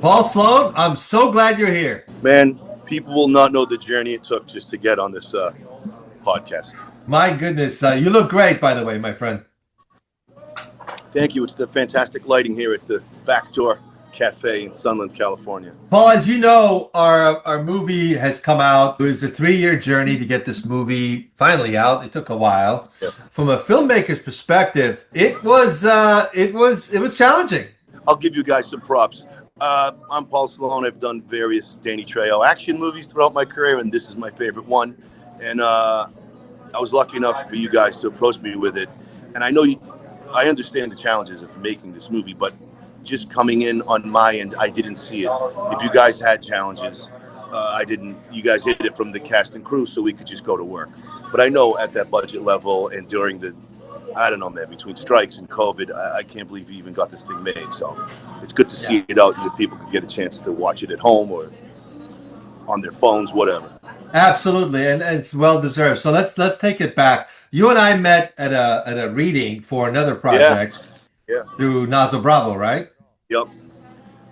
Paul Sloan, I'm so glad you're here. Man, people will not know the journey it took just to get on this podcast. My goodness, you look great, by the way, my friend. Thank you. It's the fantastic lighting here at the Backdoor Cafe in Sunland, California. Paul, as you know, our movie has come out. It was a 3-year journey to get this movie finally out. It took a while. Yeah. From a filmmaker's perspective, it was challenging. I'll give you guys some props. I'm Paul Sloan. I've done various Danny Trejo action movies throughout my career, and this is my favorite one. And I was lucky enough for you guys to approach me with it. And I understand the challenges of making this movie, but just coming in on my end, I didn't see it. If you guys had challenges, I didn't. You guys hit it from the cast and crew, so we could just go to work. But I know at that budget level and during the, I don't know, man, between strikes and COVID, I can't believe you even got this thing made. So it's good to see it out and that people could get a chance to watch it at home or on their phones, whatever. Absolutely, and it's well deserved. So let's take it back. You and I met at a reading for another project. Yeah. Through Nazo Bravo, right? Yep.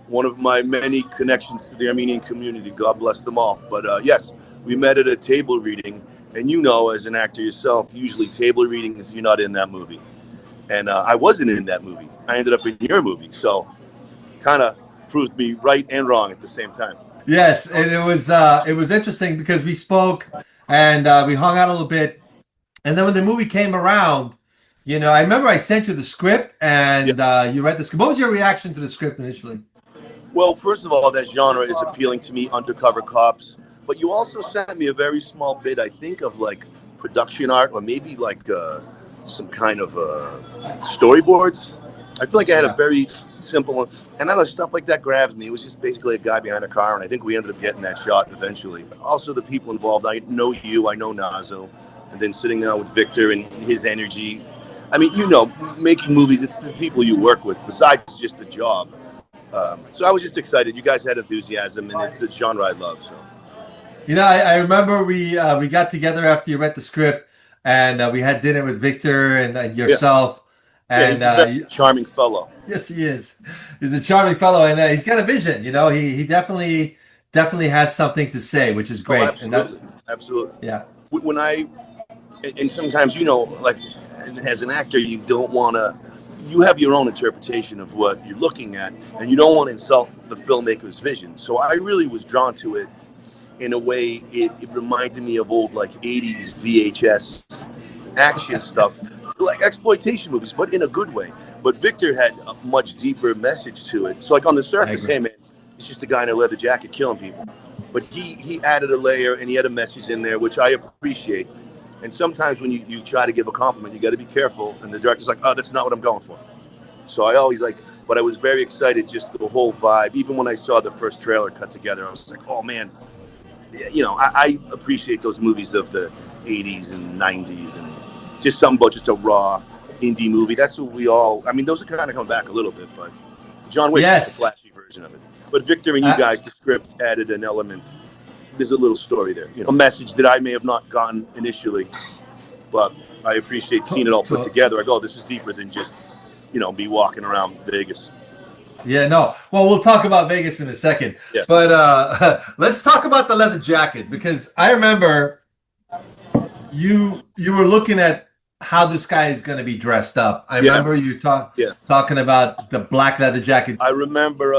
One of my many connections to the Armenian community. God bless them all. But yes, we met at a table reading. And you know, as an actor yourself, usually table reading is you're not in that movie. And I wasn't in that movie. I ended up in your movie. So kind of proved me right and wrong at the same time. Yes, and it was interesting because we spoke and we hung out a little bit. And then when the movie came around, you know, I remember I sent you the script and you read the script. What was your reaction to the script initially? Well, first of all, that genre is appealing to me, undercover cops. But you also sent me a very small bit, I think, of like production art or maybe like some kind of storyboards. I feel like I had a very simple, and I know stuff like that grabs me. It was just basically a guy behind a car, and I think we ended up getting that shot eventually. Also, the people involved, I know you, I know Nazo, and then sitting down with Victor and his energy. I mean, you know, making movies, it's the people you work with, besides just the job. So I was just excited. You guys had enthusiasm, and it's a genre I love. So, you know, I remember we got together after you read the script, and we had dinner with Victor and yourself. And he's a charming fellow. Yes, he is. He's a charming fellow, and he's got a vision. You know, he definitely has something to say, which is great. Oh, absolutely. Absolutely. Yeah. When and sometimes, you know, like as an actor, you don't want to. You have your own interpretation of what you're looking at, and you don't want to insult the filmmaker's vision. So I really was drawn to it in a way. It reminded me of old like 80s VHS action stuff, like exploitation movies, but in a good way. But Victor had a much deeper message to it. So like on the surface, hey man, it's just a guy in a leather jacket killing people. But he added a layer and he had a message in there, which I appreciate. And sometimes when you try to give a compliment, you got to be careful. And the director's like, oh, that's not what I'm going for. So I always but I was very excited, just the whole vibe. Even when I saw the first trailer cut together, I was like, oh man, you know, I appreciate those movies of the 80s and 90s and just something about just a raw indie movie. That's what we all, I mean, those are kind of coming back a little bit, but John Wick is the flashy version of it. But Victor and you guys, the script added an element. There's a little story there, you know, a message that I may have not gotten initially, but I appreciate seeing it all put together. I go, this is deeper than just, you know, me walking around Vegas. Yeah, no. Well, we'll talk about Vegas in a second, yeah. But let's talk about the leather jacket, because I remember you were looking at how this guy is going to be dressed up. I remember you talking about the black leather jacket. I remember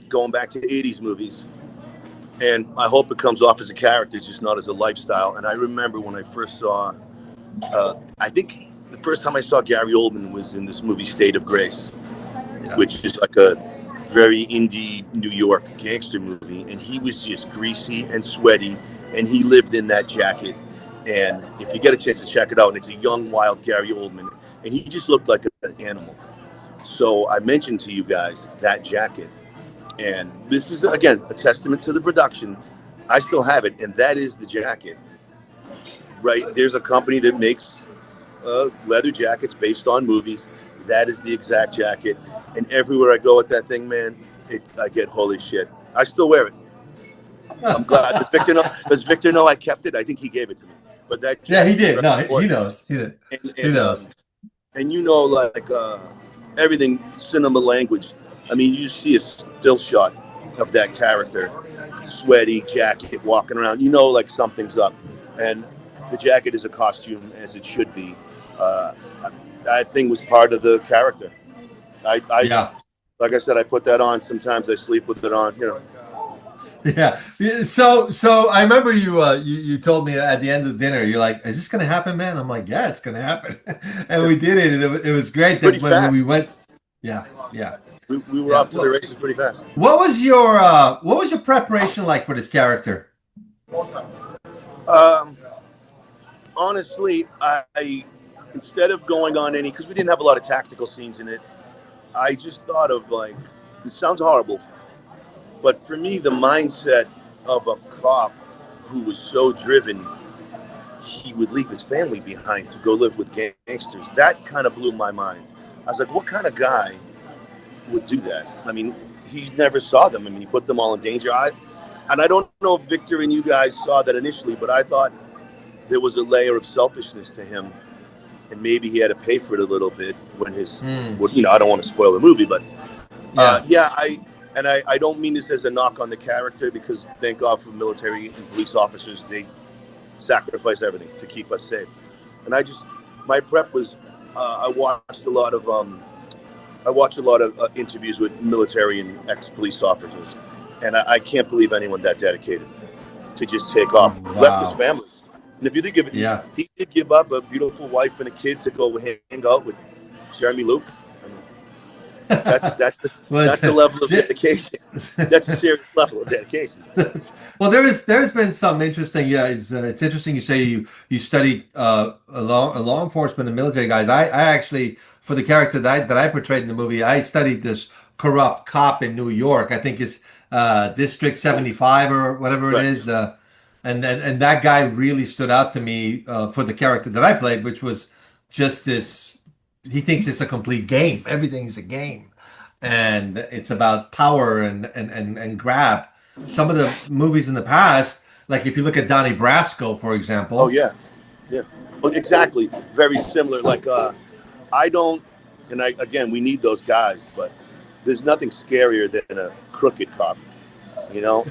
going back to 80s movies. And I hope it comes off as a character, just not as a lifestyle. And I remember when I first saw, I think the first time I saw Gary Oldman was in this movie, State of Grace, which is like a very indie New York gangster movie. And he was just greasy and sweaty, and he lived in that jacket. And if you get a chance to check it out, and it's a young, wild Gary Oldman, and he just looked like an animal. So I mentioned to you guys that jacket. And this is, again, a testament to the production. I still have it, and that is the jacket, right? There's a company that makes leather jackets based on movies. That is the exact jacket. And everywhere I go with that thing, man, I get holy shit. I still wear it. I'm glad. Does Victor know I kept it? I think he gave it to me. But that jacket, he did. No, he knows. He did. He knows. And you know, like everything cinema language. I mean, you see a still shot, of that character. Sweaty jacket, walking around. You know, like something's up, and the jacket is a costume as it should be. Uh, that thing was part of the character. I Yeah. like I said, I put that on. Sometimes I sleep with it on. Yeah. So I remember you told me at the end of the dinner, you're like, "Is this gonna happen, man?" I'm like, "Yeah, it's gonna happen," and we did it, and it was great Pretty that when we fast. went. Yeah, yeah, We were yeah. off to the Well, races pretty fast. what was your preparation like for this character? Um, Honestly, I instead of going on any, because we didn't have a lot of tactical scenes in it, I just thought of like, it sounds horrible, but for me, the mindset of a cop who was so driven, he would leave his family behind to go live with gangsters. That kind of blew my mind. I was like, what kind of guy would do that? I mean, he never saw them. I mean, he put them all in danger. And I don't know if Victor and you guys saw that initially, but I thought there was a layer of selfishness to him, and maybe he had to pay for it a little bit when his, Mm, I don't want to spoil the movie, but yeah, yeah, I don't mean this as a knock on the character, because thank God for military and police officers, they sacrifice everything to keep us safe. And my prep was, I watched a lot of interviews with military and ex-police officers, and I can't believe anyone that dedicated to just take off, left his wow, family. And if you think of it, yeah. he did give up a beautiful wife and a kid to go hang out with Jeremy Luke. I mean, that's that's But that's a level of dedication. That's a serious level of dedication. well, there's been some interesting. Yeah, it's interesting. You say you studied law enforcement and military guys. I actually, for the character that I portrayed in the movie, I studied this corrupt cop in New York. I think it's District 75 or whatever it Right. is. And that guy really stood out to me for the character that I played, which was just this. He thinks it's a complete game. Everything's a game, and it's about power and grab. Some of the movies in the past, like if you look at Donnie Brasco, for Oh example. yeah, yeah. Well, exactly. Very similar. Like I don't, and I again, we need those guys, but there's nothing scarier than a crooked cop.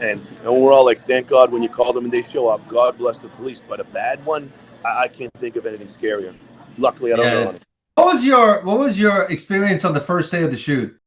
And we're all like, thank God when you call them and they show up. God bless the police. But a bad one, I can't think of anything scarier. Luckily, I don't know Yeah. any. What was your experience on the first day of the shoot?